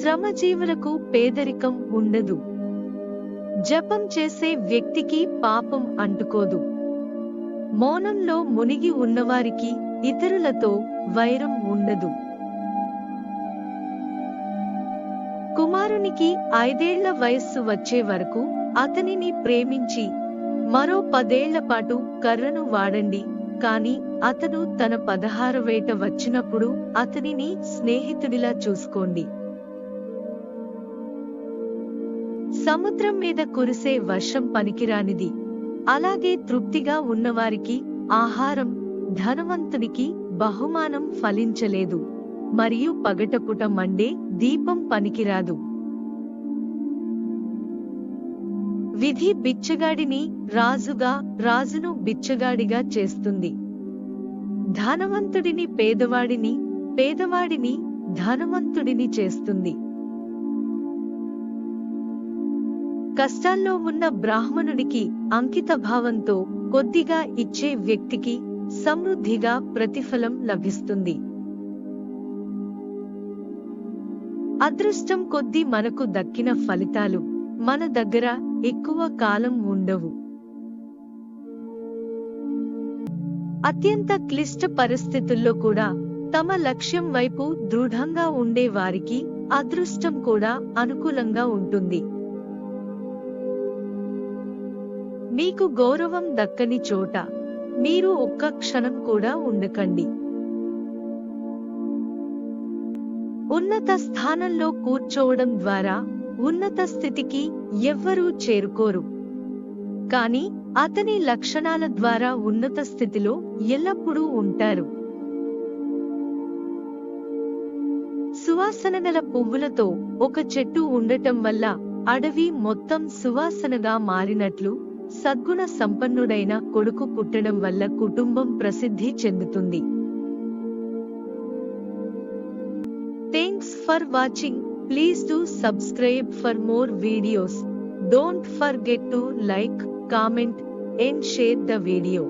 శ్రమజీవులకు పేదరికం ఉండదు. జపం చేసే వ్యక్తికి పాపం అంటుకోదు. మౌనంలో మునిగి ఉన్నవారికి ఇతరులతో వైరం ఉండదు. కుమారునికి 5 ఏళ్ల వయస్సు వచ్చే వరకు అతనిని ప్రేమించి మరో 10 ఏళ్ల పాటు కర్రను వాడండి. కాని అతను తన 16వ ఏట వచ్చినప్పుడు అతనిని స్నేహితుడిలా చూసుకోండి. సముద్రం మీద కురిసే వర్షం పనికిరానిది. అలాగే తృప్తిగా ఉన్నవారికి ఆహారం, ధనవంతునికి బహుమానం ఫలించలేదు. మరియు పగటపుట మండే దీపం పనికిరాదు. విధి బిచ్చగాడిని రాజుగా, రాజును బిచ్చగాడిగా చేస్తుంది. ధనవంతుడిని పేదవాడిని, పేదవాడిని ధనవంతుడిని చేస్తుంది. కష్టాల్లో ఉన్న బ్రాహ్మణుడికి అంకితభావంతో కొద్దిగా ఇచ్చే వ్యక్తికి సమృద్ధిగా ప్రతిఫలం లభిస్తుంది. అదృష్టం కొద్దీ మనకు దక్కిన ఫలితాలు మన దగ్గర ఎక్కువ కాలం ఉండవు. అత్యంత క్లిష్ట పరిస్థితుల్లో కూడా తమ లక్ష్యం వైపు దృఢంగా ఉండే వారికి అదృష్టం కూడా అనుకూలంగా ఉంటుంది. మీకు గౌరవం దక్కని చోట మీరు ఒక్క క్షణం కూడా ఉండకండి. ఉన్నత స్థానంలో కూర్చోవడం ద్వారా ఉన్నత స్థితికి ఎవ్వరూ చేరుకోరు. కానీ అతని లక్షణాల ద్వారా ఉన్నత స్థితిలో ఎల్లప్పుడూ ఉంటారు. సువాసనగల పువ్వులతో ఒక చెట్టు ఉండటం వల్ల అడవి మొత్తం సువాసనగా మారినట్లు సద్గుణ సంపన్నుడైన కొడుకు పుట్టడం వల్ల కుటుంబం ప్రసిద్ధి చెందుతుంది. Thanks for watching. Please do subscribe for more videos. Don't forget to like, comment and share the video.